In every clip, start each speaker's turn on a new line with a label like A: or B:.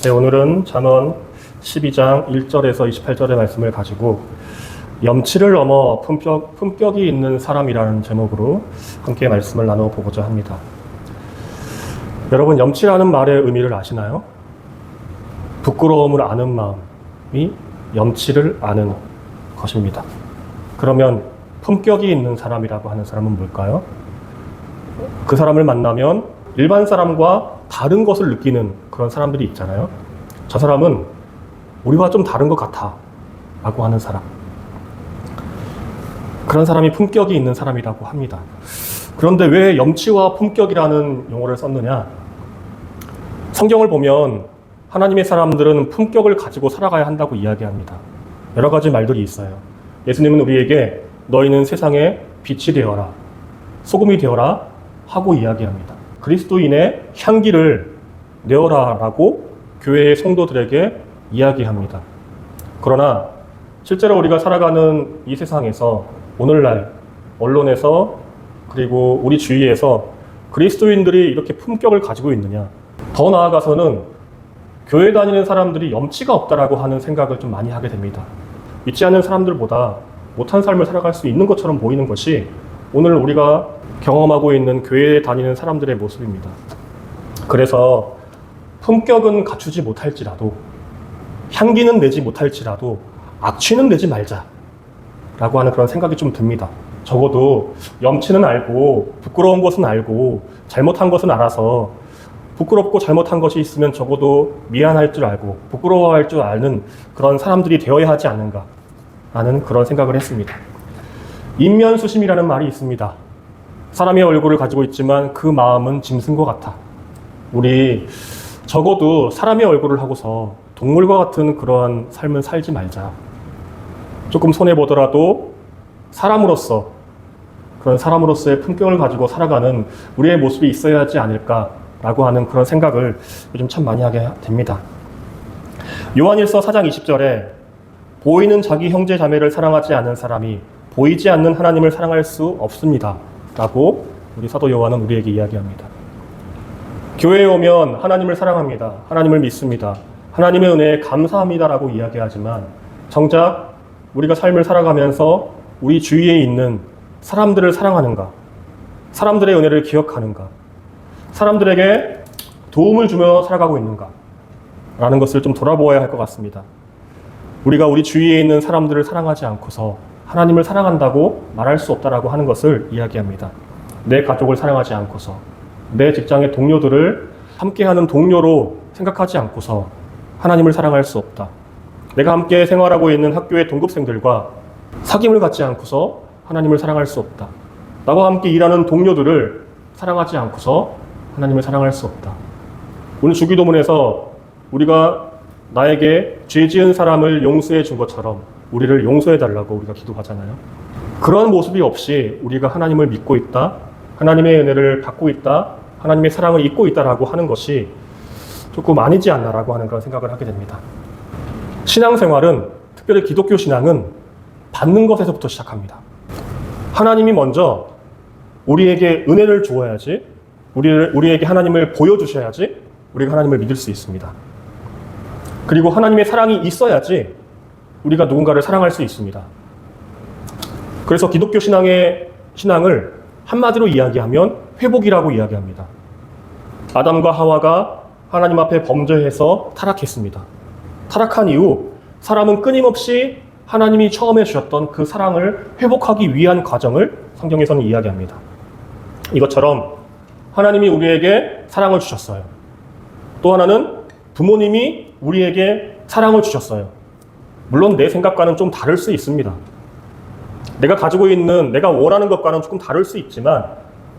A: 네, 오늘은 잠언 12장 1절에서 28절의 말씀을 가지고 염치를 넘어 품격이 있는 사람이라는 제목으로 함께 말씀을 나눠보고자 합니다. 여러분, 염치라는 말의 의미를 아시나요? 부끄러움을 아는 마음이 염치를 아는 것입니다. 그러면 품격이 있는 사람이라고 하는 사람은 뭘까요? 그 사람을 만나면 일반 사람과 다른 것을 느끼는 그런 사람들이 있잖아요. 저 사람은 우리와 좀 다른 것 같아 라고 하는 사람, 그런 사람이 품격이 있는 사람이라고 합니다. 그런데 왜 염치와 품격이라는 용어를 썼느냐? 성경을 보면 하나님의 사람들은 품격을 가지고 살아가야 한다고 이야기합니다. 여러 가지 말들이 있어요. 예수님은 우리에게 너희는 세상의 빛이 되어라, 소금이 되어라 하고 이야기합니다. 그리스도인의 향기를 내어라 라고 교회의 성도들에게 이야기합니다. 그러나 실제로 우리가 살아가는 이 세상에서 오늘날 언론에서 그리고 우리 주위에서 그리스도인들이 이렇게 품격을 가지고 있느냐? 더 나아가서는 교회 다니는 사람들이 염치가 없다라고 하는 생각을 좀 많이 하게 됩니다. 믿지 않는 사람들보다 못한 삶을 살아갈 수 있는 것처럼 보이는 것이 오늘 우리가 경험하고 있는 교회에 다니는 사람들의 모습입니다. 그래서 품격은 갖추지 못할지라도, 향기는 내지 못할지라도 악취는 내지 말자라고 하는 그런 생각이 좀 듭니다. 적어도 염치는 알고 부끄러운 것은 알고 잘못한 것은 알아서, 부끄럽고 잘못한 것이 있으면 적어도 미안할 줄 알고 부끄러워할 줄 아는 그런 사람들이 되어야 하지 않는가 하는 그런 생각을 했습니다. 인면수심이라는 말이 있습니다. 사람의 얼굴을 가지고 있지만 그 마음은 짐승과 같아. 우리 적어도 사람의 얼굴을 하고서 동물과 같은 그러한 삶을 살지 말자. 조금 손해보더라도 사람으로서, 그런 사람으로서의 품격을 가지고 살아가는 우리의 모습이 있어야 하지 않을까라고 하는 그런 생각을 요즘 참 많이 하게 됩니다. 요한일서 4장 20절에 보이는 자기 형제 자매를 사랑하지 않는 사람이 보이지 않는 하나님을 사랑할 수 없습니다 라고 우리 사도 요한은 우리에게 이야기합니다. 교회에 오면 하나님을 사랑합니다, 하나님을 믿습니다, 하나님의 은혜에 감사합니다 라고 이야기하지만 정작 우리가 삶을 살아가면서 우리 주위에 있는 사람들을 사랑하는가, 사람들의 은혜를 기억하는가, 사람들에게 도움을 주며 살아가고 있는가 라는 것을 좀 돌아보아야 할 것 같습니다. 우리가 우리 주위에 있는 사람들을 사랑하지 않고서 하나님을 사랑한다고 말할 수 없다라고 하는 것을 이야기합니다. 내 가족을 사랑하지 않고서, 내 직장의 동료들을 함께하는 동료로 생각하지 않고서 하나님을 사랑할 수 없다. 내가 함께 생활하고 있는 학교의 동급생들과 사귐을 갖지 않고서 하나님을 사랑할 수 없다. 나와 함께 일하는 동료들을 사랑하지 않고서 하나님을 사랑할 수 없다. 오늘 주기도문에서 우리가 나에게 죄 지은 사람을 용서해 준 것처럼 우리를 용서해 달라고 우리가 기도하잖아요. 그런 모습이 없이 우리가 하나님을 믿고 있다, 하나님의 은혜를 받고 있다, 하나님의 사랑을 잊고 있다라고 하는 것이 조금 아니지 않나라고 하는 그런 생각을 하게 됩니다. 신앙생활은, 특별히 기독교 신앙은 받는 것에서부터 시작합니다. 하나님이 먼저 우리에게 은혜를 주어야지, 우리에게 하나님을 보여주셔야지 우리가 하나님을 믿을 수 있습니다. 그리고 하나님의 사랑이 있어야지 우리가 누군가를 사랑할 수 있습니다. 그래서 기독교 신앙을 한마디로 이야기하면 회복이라고 이야기합니다. 아담과 하와가 하나님 앞에 범죄해서 타락했습니다. 타락한 이후 사람은 끊임없이 하나님이 처음에 주셨던 그 사랑을 회복하기 위한 과정을 성경에서는 이야기합니다. 이것처럼 하나님이 우리에게 사랑을 주셨어요. 또 하나는 부모님이 우리에게 사랑을 주셨어요. 물론 내 생각과는 좀 다를 수 있습니다. 내가 가지고 있는, 내가 원하는 것과는 조금 다를 수 있지만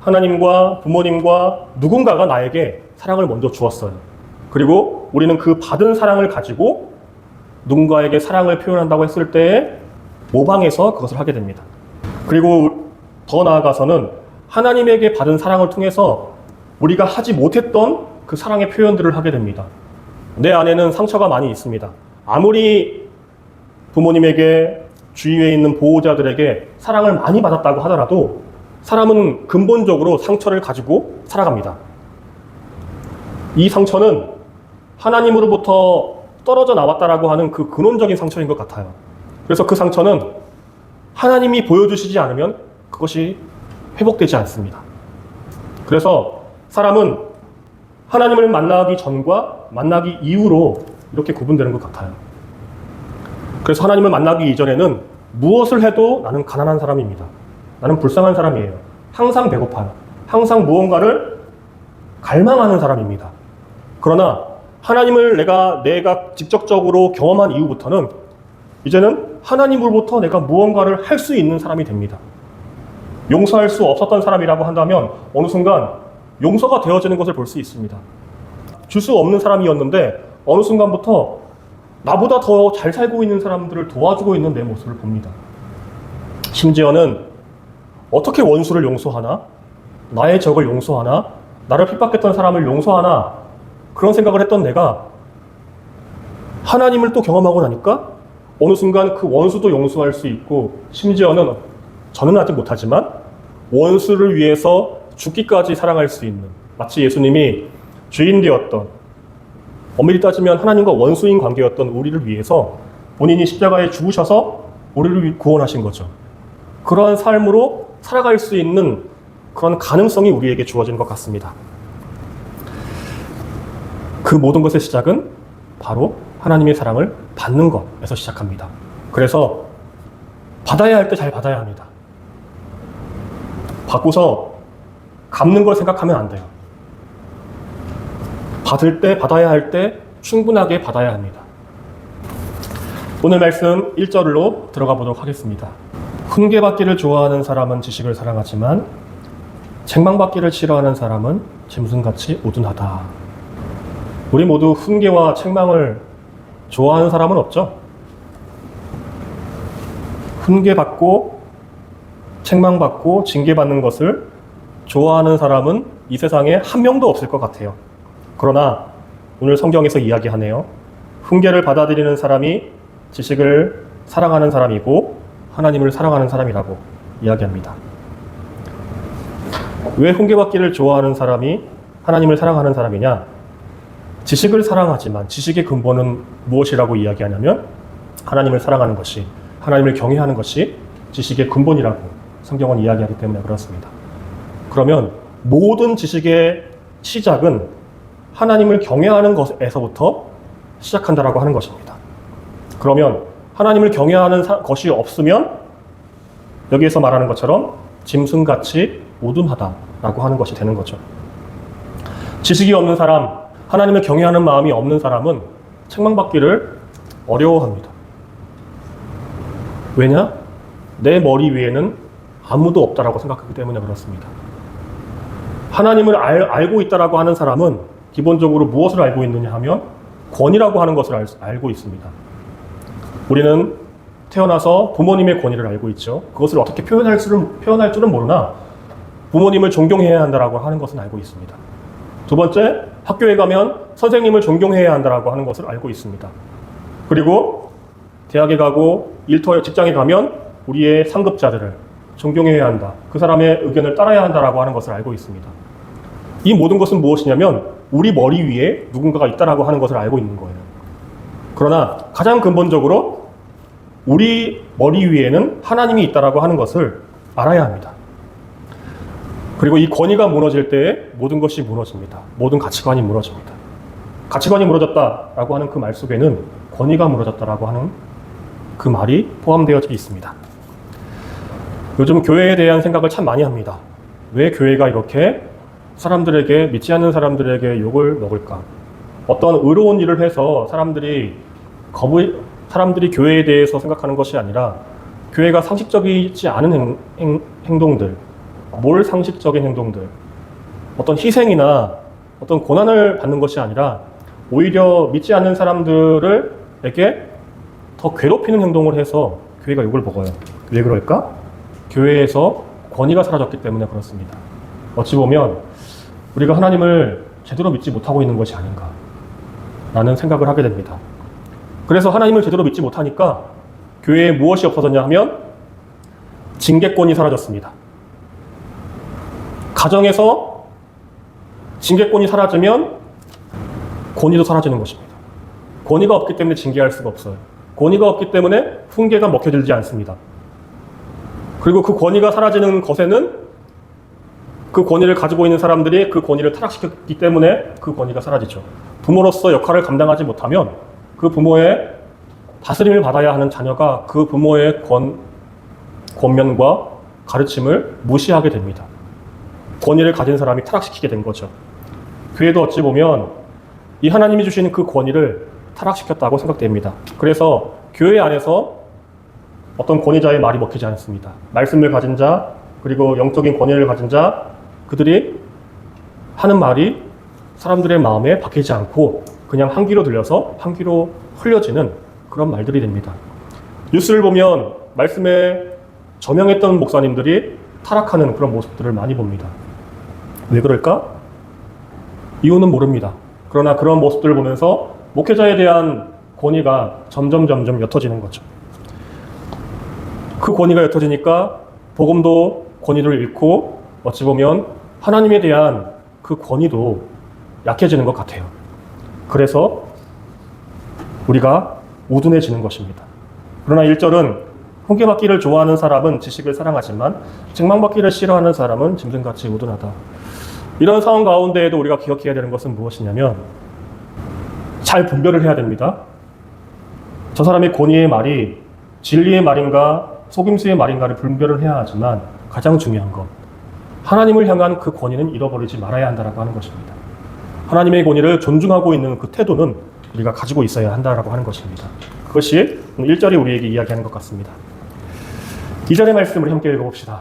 A: 하나님과 부모님과 누군가가 나에게 사랑을 먼저 주었어요. 그리고 우리는 그 받은 사랑을 가지고 누군가에게 사랑을 표현한다고 했을 때 모방해서 그것을 하게 됩니다. 그리고 더 나아가서는 하나님에게 받은 사랑을 통해서 우리가 하지 못했던 그 사랑의 표현들을 하게 됩니다. 내 안에는 상처가 많이 있습니다. 아무리 부모님에게, 주위에 있는 보호자들에게 사랑을 많이 받았다고 하더라도 사람은 근본적으로 상처를 가지고 살아갑니다. 이 상처는 하나님으로부터 떨어져 나왔다라고 하는 그 근원적인 상처인 것 같아요. 그래서 그 상처는 하나님이 보여주시지 않으면 그것이 회복되지 않습니다. 그래서 사람은 하나님을 만나기 전과 만나기 이후로 이렇게 구분되는 것 같아요. 그래서 하나님을 만나기 이전에는 무엇을 해도 나는 가난한 사람입니다. 나는 불쌍한 사람이에요. 항상 배고파요. 항상 무언가를 갈망하는 사람입니다. 그러나 하나님을 내가 직접적으로 경험한 이후부터는 이제는 하나님으로부터 내가 무언가를 할 수 있는 사람이 됩니다. 용서할 수 없었던 사람이라고 한다면 어느 순간 용서가 되어지는 것을 볼 수 있습니다. 줄 수 없는 사람이었는데 어느 순간부터 나보다 더 잘 살고 있는 사람들을 도와주고 있는 내 모습을 봅니다. 심지어는 어떻게 원수를 용서하나? 나의 적을 용서하나? 나를 핍박했던 사람을 용서하나? 그런 생각을 했던 내가 하나님을 또 경험하고 나니까 어느 순간 그 원수도 용서할 수 있고, 심지어는 저는 아직 못하지만 원수를 위해서 죽기까지 사랑할 수 있는, 마치 예수님이 주인 되었던, 엄밀히 따지면 하나님과 원수인 관계였던 우리를 위해서 본인이 십자가에 죽으셔서 우리를 구원하신 거죠. 그러한 삶으로 살아갈 수 있는 그런 가능성이 우리에게 주어진 것 같습니다. 그 모든 것의 시작은 바로 하나님의 사랑을 받는 것에서 시작합니다. 그래서 받아야 할 때 잘 받아야 합니다. 받고서 갚는 걸 생각하면 안 돼요. 받을 때, 받아야 할 때 충분하게 받아야 합니다. 오늘 말씀 1절로 들어가 보도록 하겠습니다. 훈계받기를 좋아하는 사람은 지식을 사랑하지만 책망받기를 싫어하는 사람은 짐승같이 우둔하다. 우리 모두 훈계와 책망을 좋아하는 사람은 없죠? 훈계받고 책망받고 징계받는 것을 좋아하는 사람은 이 세상에 한 명도 없을 것 같아요. 그러나 오늘 성경에서 이야기하네요. 훈계를 받아들이는 사람이 지식을 사랑하는 사람이고 하나님을 사랑하는 사람이라고 이야기합니다. 왜 훈계받기를 좋아하는 사람이 하나님을 사랑하는 사람이냐? 지식을 사랑하지만 지식의 근본은 무엇이라고 이야기하냐면 하나님을 사랑하는 것이, 하나님을 경외하는 것이 지식의 근본이라고 성경은 이야기하기 때문에 그렇습니다. 그러면 모든 지식의 시작은 하나님을 경외하는 것에서부터 시작한다라고 하는 것입니다. 그러면 하나님을 경외하는 것이 없으면 여기에서 말하는 것처럼 짐승같이 우둔하다라고 하는 것이 되는 거죠. 지식이 없는 사람, 하나님을 경외하는 마음이 없는 사람은 책망받기를 어려워합니다. 왜냐? 내 머리 위에는 아무도 없다라고 생각하기 때문에 그렇습니다. 하나님을 알고 있다라고 하는 사람은 기본적으로 무엇을 알고 있느냐 하면 권위라고 하는 것을 알고 있습니다. 우리는 태어나서 부모님의 권위를 알고 있죠. 그것을 어떻게 표현할 줄은 모르나 부모님을 존경해야 한다라고 하는 것은 알고 있습니다. 두 번째, 학교에 가면 선생님을 존경해야 한다라고 하는 것을 알고 있습니다. 그리고 대학에 가고 일터 직장에 가면 우리의 상급자들을 존경해야 한다. 그 사람의 의견을 따라야 한다라고 하는 것을 알고 있습니다. 이 모든 것은 무엇이냐면 우리 머리 위에 누군가가 있다라고 하는 것을 알고 있는 거예요. 그러나 가장 근본적으로 우리 머리 위에는 하나님이 있다라고 하는 것을 알아야 합니다. 그리고 이 권위가 무너질 때 모든 것이 무너집니다. 모든 가치관이 무너집니다. 가치관이 무너졌다라고 하는 그 말 속에는 권위가 무너졌다라고 하는 그 말이 포함되어 있습니다. 요즘 교회에 대한 생각을 참 많이 합니다. 왜 교회가 이렇게 사람들에게, 믿지 않는 사람들에게 욕을 먹을까? 어떤 의로운 일을 해서 사람들이 교회에 대해서 생각하는 것이 아니라 교회가 상식적이지 않은 행동들, 뭘 상식적인 행동들, 어떤 희생이나 어떤 고난을 받는 것이 아니라 오히려 믿지 않는 사람들에게 더 괴롭히는 행동을 해서 교회가 욕을 먹어요. 왜 그럴까? 교회에서 권위가 사라졌기 때문에 그렇습니다. 어찌 보면 우리가 하나님을 제대로 믿지 못하고 있는 것이 아닌가 라는 생각을 하게 됩니다. 그래서 하나님을 제대로 믿지 못하니까 교회에 무엇이 없어졌냐 하면 징계권이 사라졌습니다. 가정에서 징계권이 사라지면 권위도 사라지는 것입니다. 권위가 없기 때문에 징계할 수가 없어요. 권위가 없기 때문에 훈계가 먹혀들지 않습니다. 그리고 그 권위가 사라지는 것에는 그 권위를 가지고 있는 사람들이 그 권위를 타락시켰기 때문에 그 권위가 사라지죠. 부모로서 역할을 감당하지 못하면 그 부모의 다스림을 받아야 하는 자녀가 그 부모의 권면과 가르침을 무시하게 됩니다. 권위를 가진 사람이 타락시키게 된 거죠. 교회도 어찌 보면 이 하나님이 주시는 그 권위를 타락시켰다고 생각됩니다. 그래서 교회 안에서 어떤 권위자의 말이 먹히지 않습니다. 말씀을 가진 자, 그리고 영적인 권위를 가진 자, 그들이 하는 말이 사람들의 마음에 박히지 않고 그냥 한 귀로 들려서 한 귀로 흘려지는 그런 말들이 됩니다. 뉴스를 보면 말씀에 저명했던 목사님들이 타락하는 그런 모습들을 많이 봅니다. 왜 그럴까? 이유는 모릅니다. 그러나 그런 모습들을 보면서 목회자에 대한 권위가 점점 옅어지는 거죠. 그 권위가 옅어지니까 복음도 권위를 잃고 어찌 보면 하나님에 대한 그 권위도 약해지는 것 같아요. 그래서 우리가 우둔해지는 것입니다. 그러나 1절은 훈계받기를 좋아하는 사람은 지식을 사랑하지만 책망받기를 싫어하는 사람은 짐승같이 우둔하다. 이런 상황 가운데에도 우리가 기억해야 되는 것은 무엇이냐면 잘 분별을 해야 됩니다. 저 사람의 권위의 말이 진리의 말인가 속임수의 말인가를 분별을 해야 하지만 가장 중요한 건 하나님을 향한 그 권위는 잃어버리지 말아야 한다라고 하는 것입니다. 하나님의 권위를 존중하고 있는 그 태도는 우리가 가지고 있어야 한다라고 하는 것입니다. 그것이 1절이 우리에게 이야기하는 것 같습니다. 2절의 말씀을 함께 읽어봅시다.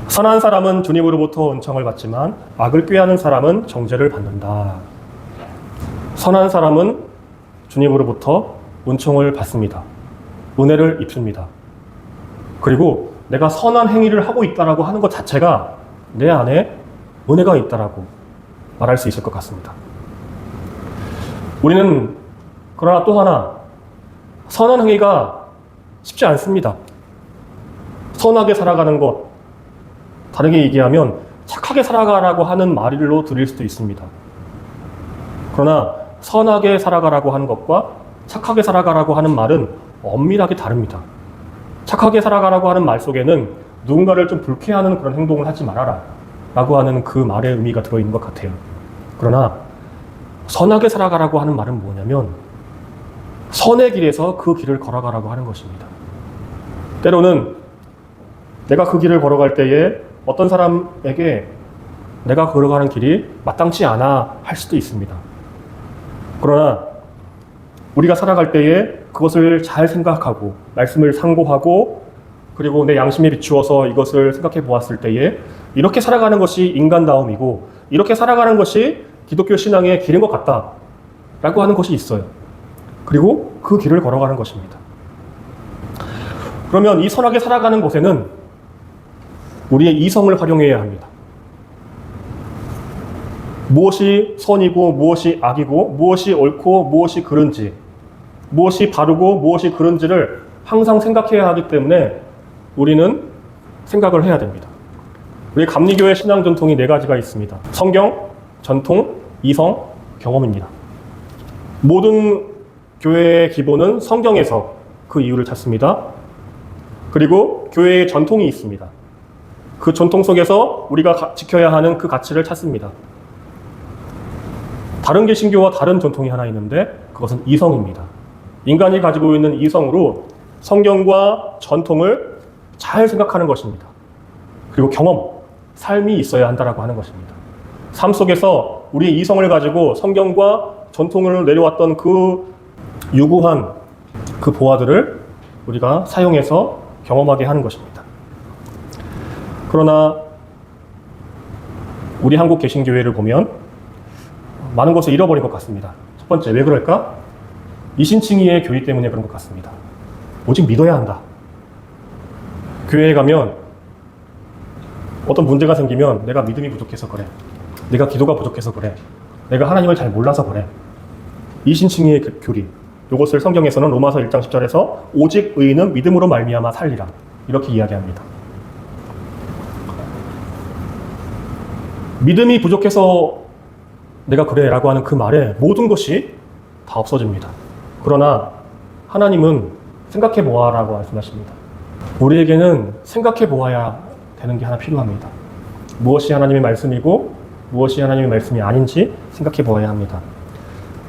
A: 선한 사람은 주님으로부터 은총을 받지만 악을 꾀하는 사람은 정죄를 받는다. 선한 사람은 주님으로부터 은총을 받습니다. 은혜를 입습니다. 그리고 내가 선한 행위를 하고 있다라고 하는 것 자체가 내 안에 은혜가 있다라고 말할 수 있을 것 같습니다. 우리는 그러나 또 하나 선한 행위가 쉽지 않습니다. 선하게 살아가는 것, 다르게 얘기하면 착하게 살아가라고 하는 말로 들릴 수도 있습니다. 그러나 선하게 살아가라고 하는 것과 착하게 살아가라고 하는 말은 엄밀하게 다릅니다. 착하게 살아가라고 하는 말 속에는 누군가를 좀 불쾌하는 그런 행동을 하지 말아라 라고 하는 그 말의 의미가 들어있는 것 같아요. 그러나 선하게 살아가라고 하는 말은 뭐냐면 선의 길에서 그 길을 걸어가라고 하는 것입니다. 때로는 내가 그 길을 걸어갈 때에 어떤 사람에게 내가 걸어가는 길이 마땅치 않아 할 수도 있습니다. 그러나 우리가 살아갈 때에 그것을 잘 생각하고 말씀을 상고하고 그리고 내 양심에 비추어서 이것을 생각해 보았을 때에 이렇게 살아가는 것이 인간다움이고 이렇게 살아가는 것이 기독교 신앙의 길인 것 같다 라고 하는 것이 있어요. 그리고 그 길을 걸어가는 것입니다. 그러면 이 선하게 살아가는 곳에는 우리의 이성을 활용해야 합니다. 무엇이 선이고 무엇이 악이고 무엇이 옳고 무엇이 그른지 무엇이 바르고 무엇이 그른지를 항상 생각해야 하기 때문에 우리는 생각을 해야 됩니다. 우리 감리교회 신앙 전통이 4가지가 있습니다. 성경, 전통, 이성, 경험입니다. 모든 교회의 기본은 성경에서 그 이유를 찾습니다. 그리고 교회의 전통이 있습니다. 그 전통 속에서 우리가 지켜야 하는 그 가치를 찾습니다. 다른 개신교와 다른 전통이 하나 있는데 그것은 이성입니다. 인간이 가지고 있는 이성으로 성경과 전통을 잘 생각하는 것입니다. 그리고 경험, 삶이 있어야 한다라고 하는 것입니다. 삶 속에서 우리의 이성을 가지고 성경과 전통을 내려왔던 그 유구한 그 보화들을 우리가 사용해서 경험하게 하는 것입니다. 그러나 우리 한국 개신교회를 보면 많은 것을 잃어버린 것 같습니다. 첫 번째, 왜 그럴까? 이신칭의의 교리 때문에 그런 것 같습니다. 오직 믿어야 한다. 교회에 가면 어떤 문제가 생기면 내가 믿음이 부족해서 그래. 내가 기도가 부족해서 그래. 내가 하나님을 잘 몰라서 그래. 이신칭의의 교리. 이것을 성경에서는 로마서 1장 10절에서 오직 의인은 믿음으로 말미암아 살리라. 이렇게 이야기합니다. 믿음이 부족해서 내가 그래 라고 하는 그 말에 모든 것이 다 없어집니다. 그러나 하나님은 생각해 보아라고 말씀하십니다. 우리에게는 생각해 보아야 되는 게 하나 필요합니다. 무엇이 하나님의 말씀이고 무엇이 하나님의 말씀이 아닌지 생각해 보아야 합니다.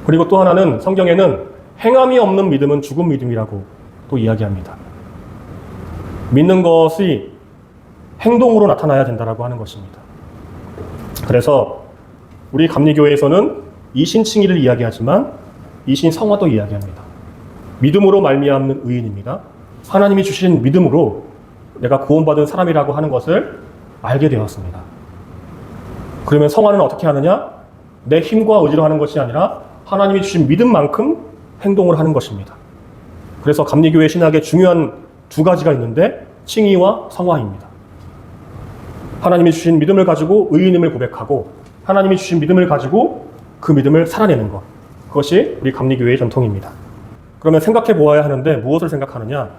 A: 그리고 또 하나는 성경에는 행함이 없는 믿음은 죽은 믿음이라고 또 이야기합니다. 믿는 것이 행동으로 나타나야 된다고 하는 것입니다. 그래서 우리 감리교회에서는 이신칭의를 이야기하지만 이신성화도 이야기합니다. 믿음으로 말미암는 의인입니다. 하나님이 주신 믿음으로 내가 구원받은 사람이라고 하는 것을 알게 되었습니다. 그러면 성화는 어떻게 하느냐? 내 힘과 의지로 하는 것이 아니라 하나님이 주신 믿음만큼 행동을 하는 것입니다. 그래서 감리교회 신학의 중요한 두 가지가 있는데 칭의와 성화입니다. 하나님이 주신 믿음을 가지고 의인임을 고백하고 하나님이 주신 믿음을 가지고 그 믿음을 살아내는 것. 그것이 우리 감리교회의 전통입니다. 그러면 생각해 보아야 하는데 무엇을 생각하느냐?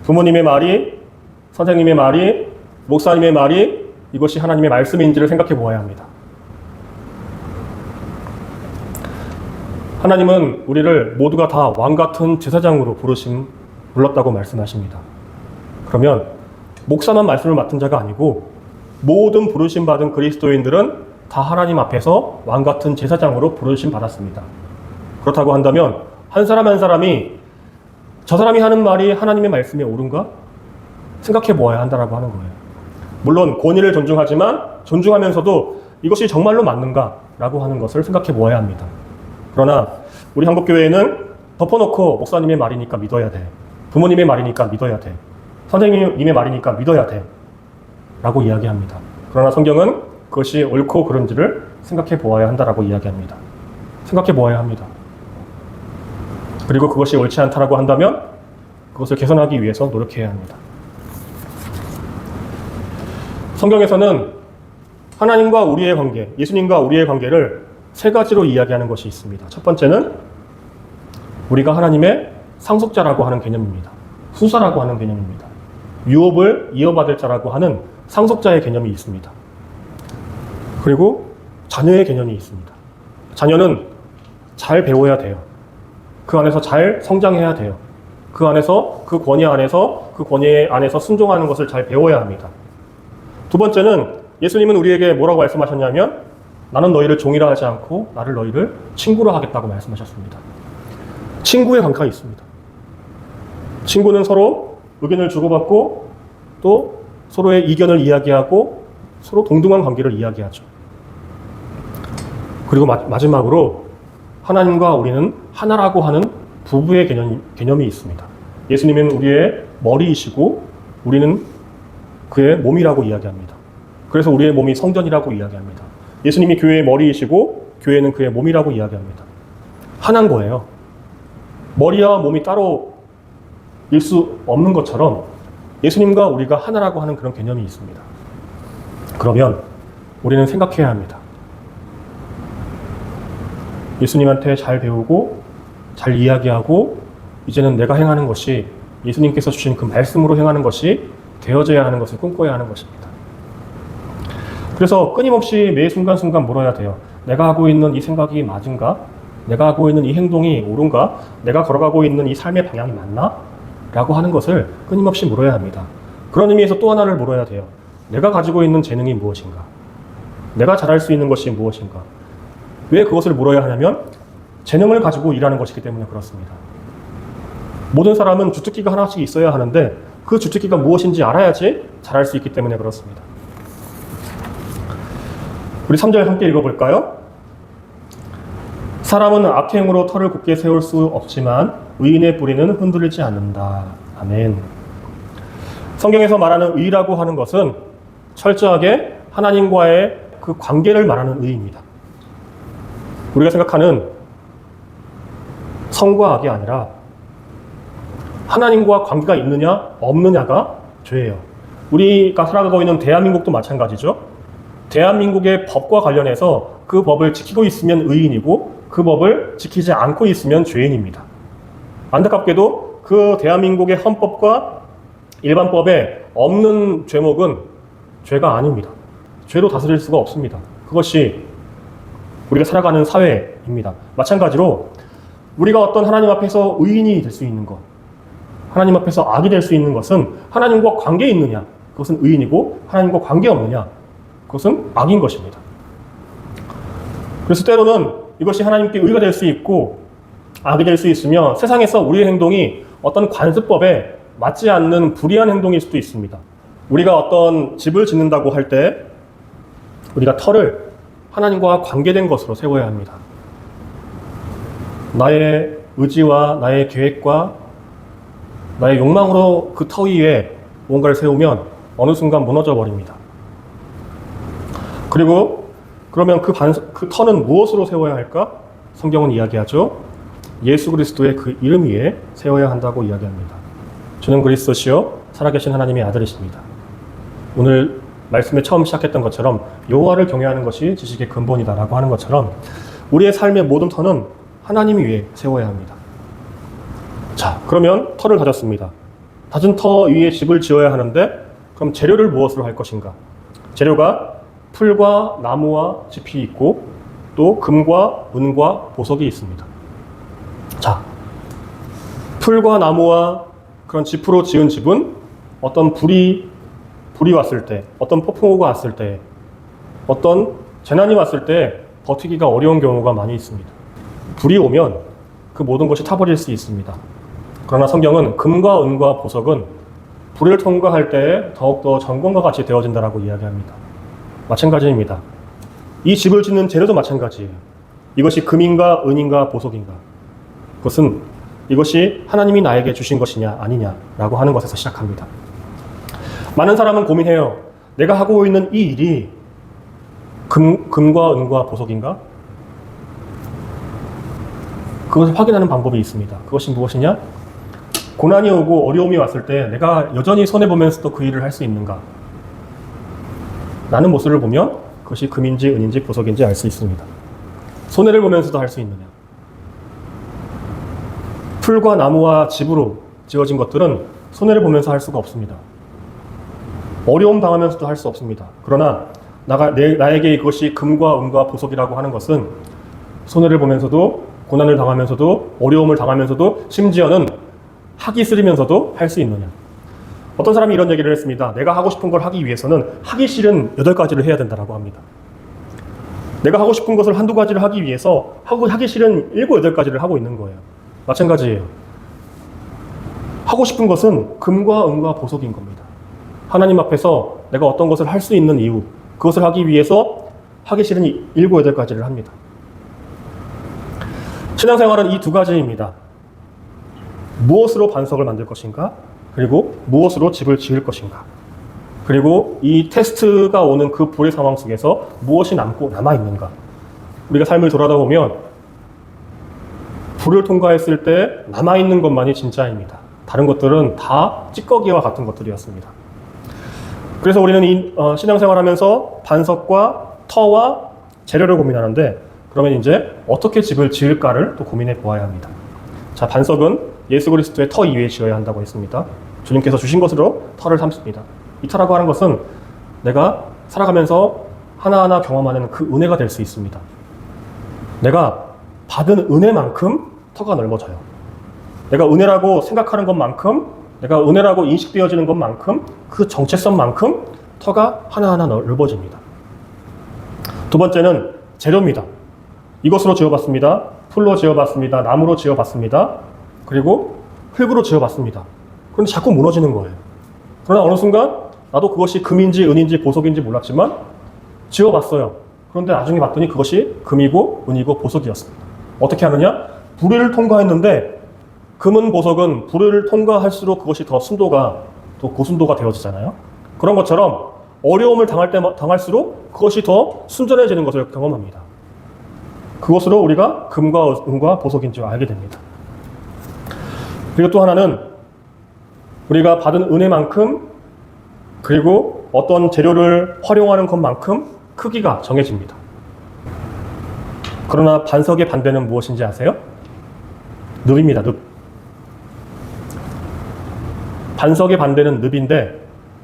A: 부모님의 말이, 선생님의 말이, 목사님의 말이 이것이 하나님의 말씀인지를 생각해 보아야 합니다. 하나님은 우리를 모두가 다 왕같은 제사장으로 불렀다고 말씀하십니다. 그러면 목사만 말씀을 맡은 자가 아니고 모든 부르심 받은 그리스도인들은 다 하나님 앞에서 왕같은 제사장으로 부르심 받았습니다. 그렇다고 한다면 한 사람 한 사람이 저 사람이 하는 말이 하나님의 말씀에 옳은가? 생각해 보아야 한다고 하는 거예요. 물론 권위를 존중하지만 존중하면서도 이것이 정말로 맞는가? 라고 하는 것을 생각해 보아야 합니다. 그러나 우리 한국교회는 덮어놓고 목사님의 말이니까 믿어야 돼. 부모님의 말이니까 믿어야 돼. 선생님의 말이니까 믿어야 돼. 라고 이야기합니다. 그러나 성경은 그것이 옳고 그른지를 생각해 보아야 한다라고 이야기합니다. 생각해 보아야 합니다. 그리고 그것이 옳지 않다라고 한다면 그것을 개선하기 위해서 노력해야 합니다. 성경에서는 하나님과 우리의 관계, 예수님과 우리의 관계를 세 가지로 이야기하는 것이 있습니다. 첫 번째는 우리가 하나님의 상속자라고 하는 개념입니다. 후사라고 하는 개념입니다. 유업을 이어받을 자라고 하는 상속자의 개념이 있습니다. 그리고 자녀의 개념이 있습니다. 자녀는 잘 배워야 돼요. 그 안에서 잘 성장해야 돼요. 그 안에서 그 권위 안에서 순종하는 것을 잘 배워야 합니다. 두 번째는 예수님은 우리에게 뭐라고 말씀하셨냐면 나는 너희를 종이라 하지 않고 나를 너희를 친구라 하겠다고 말씀하셨습니다. 친구의 관계가 있습니다. 친구는 서로 의견을 주고받고 또 서로의 이견을 이야기하고 서로 동등한 관계를 이야기하죠. 그리고 마지막으로 하나님과 우리는 하나라고 하는 부부의 개념이 있습니다. 예수님은 우리의 머리이시고 우리는 그의 몸이라고 이야기합니다. 그래서 우리의 몸이 성전이라고 이야기합니다. 예수님이 교회의 머리이시고 교회는 그의 몸이라고 이야기합니다. 하나인 거예요. 머리와 몸이 따로 일 수 없는 것처럼 예수님과 우리가 하나라고 하는 그런 개념이 있습니다. 그러면 우리는 생각해야 합니다. 예수님한테 잘 배우고 잘 이야기하고 이제는 내가 행하는 것이 예수님께서 주신 그 말씀으로 행하는 것이 되어져야 하는 것을 꿈꿔야 하는 것입니다. 그래서 끊임없이 매 순간순간 물어야 돼요. 내가 하고 있는 이 생각이 맞은가? 내가 하고 있는 이 행동이 옳은가? 내가 걸어가고 있는 이 삶의 방향이 맞나? 라고 하는 것을 끊임없이 물어야 합니다. 그런 의미에서 또 하나를 물어야 돼요. 내가 가지고 있는 재능이 무엇인가? 내가 잘할 수 있는 것이 무엇인가? 왜 그것을 물어야 하냐면 재능을 가지고 일하는 것이기 때문에 그렇습니다. 모든 사람은 주특기가 하나씩 있어야 하는데 그 주특기가 무엇인지 알아야지 잘할 수 있기 때문에 그렇습니다. 우리 3절 함께 읽어볼까요? 사람은 악행으로 털을 굳게 세울 수 없지만 의인의 뿌리는 흔들리지 않는다. 아멘. 성경에서 말하는 의라고 하는 것은 철저하게 하나님과의 그 관계를 말하는 의입니다. 우리가 생각하는 선과 악이 아니라 하나님과 관계가 있느냐 없느냐가 죄예요. 우리가 살아가고 있는 대한민국도 마찬가지죠. 대한민국의 법과 관련해서 그 법을 지키고 있으면 의인이고 그 법을 지키지 않고 있으면 죄인입니다. 안타깝게도 그 대한민국의 헌법과 일반법에 없는 죄목은 죄가 아닙니다. 죄로 다스릴 수가 없습니다. 그것이 우리가 살아가는 사회입니다. 마찬가지로 우리가 어떤 하나님 앞에서 의인이 될 수 있는 것, 하나님 앞에서 악이 될 수 있는 것은 하나님과 관계 있느냐, 그것은 의인이고 하나님과 관계 없느냐, 그것은 악인 것입니다. 그래서 때로는 이것이 하나님께 의가 될 수 있고 악이 될 수 있으며 세상에서 우리의 행동이 어떤 관습법에 맞지 않는 불의한 행동일 수도 있습니다. 우리가 어떤 집을 짓는다고 할 때 우리가 터를 하나님과 관계된 것으로 세워야 합니다. 나의 의지와 나의 계획과 나의 욕망으로 그 터 위에 뭔가를 세우면 어느 순간 무너져 버립니다. 그리고 그러면 그 터는 무엇으로 세워야 할까? 성경은 이야기하죠. 예수 그리스도의 그 이름 위에 세워야 한다고 이야기합니다. 주는 그리스도시요 살아계신 하나님의 아들이십니다. 오늘 말씀에 처음 시작했던 것처럼 여호와를 경외하는 것이 지식의 근본이다라고 하는 것처럼 우리의 삶의 모든 터는 하나님 위에 세워야 합니다. 자, 그러면 터를 다졌습니다. 다진 터 위에 집을 지어야 하는데 그럼 재료를 무엇으로 할 것인가? 재료가 풀과 나무와 짚이 있고 또 금과 은과 보석이 있습니다. 자, 풀과 나무와 그런 짚으로 지은 집은 어떤 불이 왔을 때, 어떤 폭풍우가 왔을 때, 어떤 재난이 왔을 때 버티기가 어려운 경우가 많이 있습니다. 불이 오면 그 모든 것이 타버릴 수 있습니다. 그러나 성경은 금과 은과 보석은 불을 통과할 때 더욱더 정금과 같이 되어진다라고 이야기합니다. 마찬가지입니다. 이 집을 짓는 재료도 마찬가지예요. 이것이 금인가 은인가 보석인가. 그것은 이것이 하나님이 나에게 주신 것이냐 아니냐라고 하는 것에서 시작합니다. 많은 사람은 고민해요. 내가 하고 있는 이 일이 금과 은과 보석인가? 그것을 확인하는 방법이 있습니다. 그것이 무엇이냐? 고난이 오고 어려움이 왔을 때 내가 여전히 손해보면서도 그 일을 할 수 있는가? 라는 모습을 보면 그것이 금인지 은인지 보석인지 알 수 있습니다. 손해를 보면서도 할 수 있느냐? 풀과 나무와 집으로 지어진 것들은 손해를 보면서 할 수가 없습니다. 어려움 당하면서도 할 수 없습니다. 그러나 나에게 이것이 금과 은과 보석이라고 하는 것은 손해를 보면서도 고난을 당하면서도 어려움을 당하면서도 심지어는 하기 싫으면서도 할 수 있느냐. 어떤 사람이 이런 얘기를 했습니다. 내가 하고 싶은 걸 하기 위해서는 하기 싫은 8가지를 해야 된다고 합니다. 내가 하고 싶은 것을 한두 가지를 하기 위해서 하기 싫은 7, 8가지를 하고 있는 거예요. 마찬가지예요. 하고 싶은 것은 금과 은과 보석인 겁니다. 하나님 앞에서 내가 어떤 것을 할 수 있는 이유, 그것을 하기 위해서 하기 싫은 7, 8가지를 합니다. 신앙생활은 이 2가지입니다. 무엇으로 반석을 만들 것인가? 그리고 무엇으로 집을 지을 것인가? 그리고 이 테스트가 오는 그 불의 상황 속에서 무엇이 남아있는가? 우리가 삶을 돌아다 보면 불을 통과했을 때 남아있는 것만이 진짜입니다. 다른 것들은 다 찌꺼기와 같은 것들이었습니다. 그래서 우리는 이 신앙생활 하면서 반석과 터와 재료를 고민하는데 그러면 이제 어떻게 집을 지을까를 또 고민해 보아야 합니다. 자, 반석은 예수 그리스도의 터 위에 지어야 한다고 했습니다. 주님께서 주신 것으로 터를 삼습니다. 이 터라고 하는 것은 내가 살아가면서 하나하나 경험하는 그 은혜가 될 수 있습니다. 내가 받은 은혜만큼 터가 넓어져요. 내가 은혜라고 생각하는 것만큼, 내가 은혜라고 인식되어지는 것만큼, 그 정체성만큼 터가 하나하나 넓어집니다. 두 번째는 재료입니다. 이것으로 지어봤습니다. 풀로 지어봤습니다. 나무로 지어봤습니다. 그리고 흙으로 지어봤습니다. 그런데 자꾸 무너지는 거예요. 그러나 어느 순간 나도 그것이 금인지 은인지 보석인지 몰랐지만 지어봤어요. 그런데 나중에 봤더니 그것이 금이고 은이고 보석이었습니다. 어떻게 하느냐? 불을 통과했는데 금은 보석은 불을 통과할수록 그것이 더 순도가 더 고순도가 되어지잖아요. 그런 것처럼 어려움을 당할수록 그것이 더 순전해지는 것을 경험합니다. 그것으로 우리가 금과 은과 보석인 줄 알게 됩니다. 그리고 또 하나는 우리가 받은 은혜만큼 그리고 어떤 재료를 활용하는 것만큼 크기가 정해집니다. 그러나 반석의 반대는 무엇인지 아세요? 늪입니다. 늪. 반석의 반대는 늪인데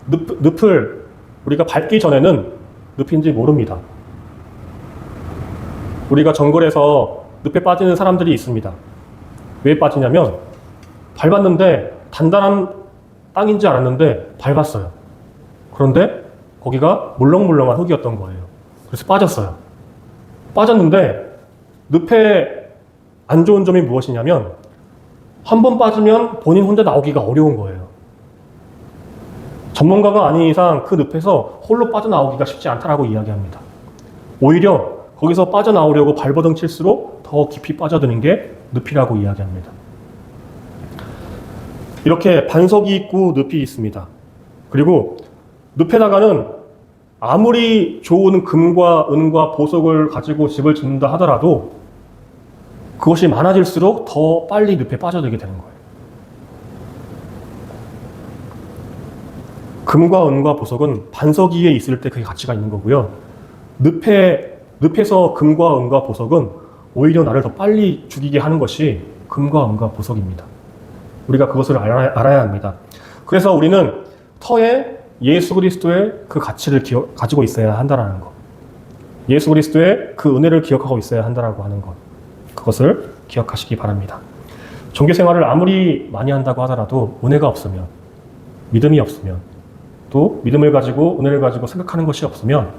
A: 늪을 우리가 밟기 전에는 늪인지 모릅니다. 우리가 정글에서 늪에 빠지는 사람들이 있습니다. 왜 빠지냐면 밟았는데 단단한 땅인지 알았는데 밟았어요. 그런데 거기가 물렁물렁한 흙이었던 거예요. 그래서 빠졌어요. 빠졌는데 늪에 안 좋은 점이 무엇이냐면 한 번 빠지면 본인 혼자 나오기가 어려운 거예요. 전문가가 아닌 이상 그 늪에서 홀로 빠져나오기가 쉽지 않다라고 이야기합니다. 오히려 거기서 빠져나오려고 발버둥 칠수록 더 깊이 빠져드는 게 늪이라고 이야기합니다. 이렇게 반석이 있고 늪이 있습니다. 그리고 늪에다가는 아무리 좋은 금과 은과 보석을 가지고 집을 짓는다 하더라도 그것이 많아질수록 더 빨리 늪에 빠져들게 되는 거예요. 금과 은과 보석은 반석 위에 있을 때 그게 가치가 있는 거고요. 늪에서 금과 은과 보석은 오히려 나를 더 빨리 죽이게 하는 것이 금과 은과 보석입니다. 우리가 그것을 알아야 합니다. 그래서 우리는 터에 예수 그리스도의 그 가치를 가지고 있어야 한다는 것. 예수 그리스도의 그 은혜를 기억하고 있어야 한다고 하는 것. 그것을 기억하시기 바랍니다. 종교 생활을 아무리 많이 한다고 하더라도 은혜가 없으면, 믿음이 없으면, 또 믿음을 가지고 은혜를 가지고 생각하는 것이 없으면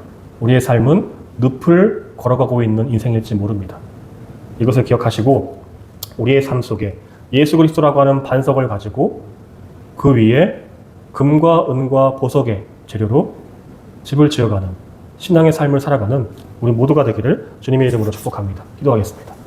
A: 우리의 삶은 늪을 걸어가고 있는 인생일지 모릅니다. 이것을 기억하시고 우리의 삶 속에 예수 그리스도라고 하는 반석을 가지고 그 위에 금과 은과 보석의 재료로 집을 지어가는 신앙의 삶을 살아가는 우리 모두가 되기를 주님의 이름으로 축복합니다. 기도하겠습니다.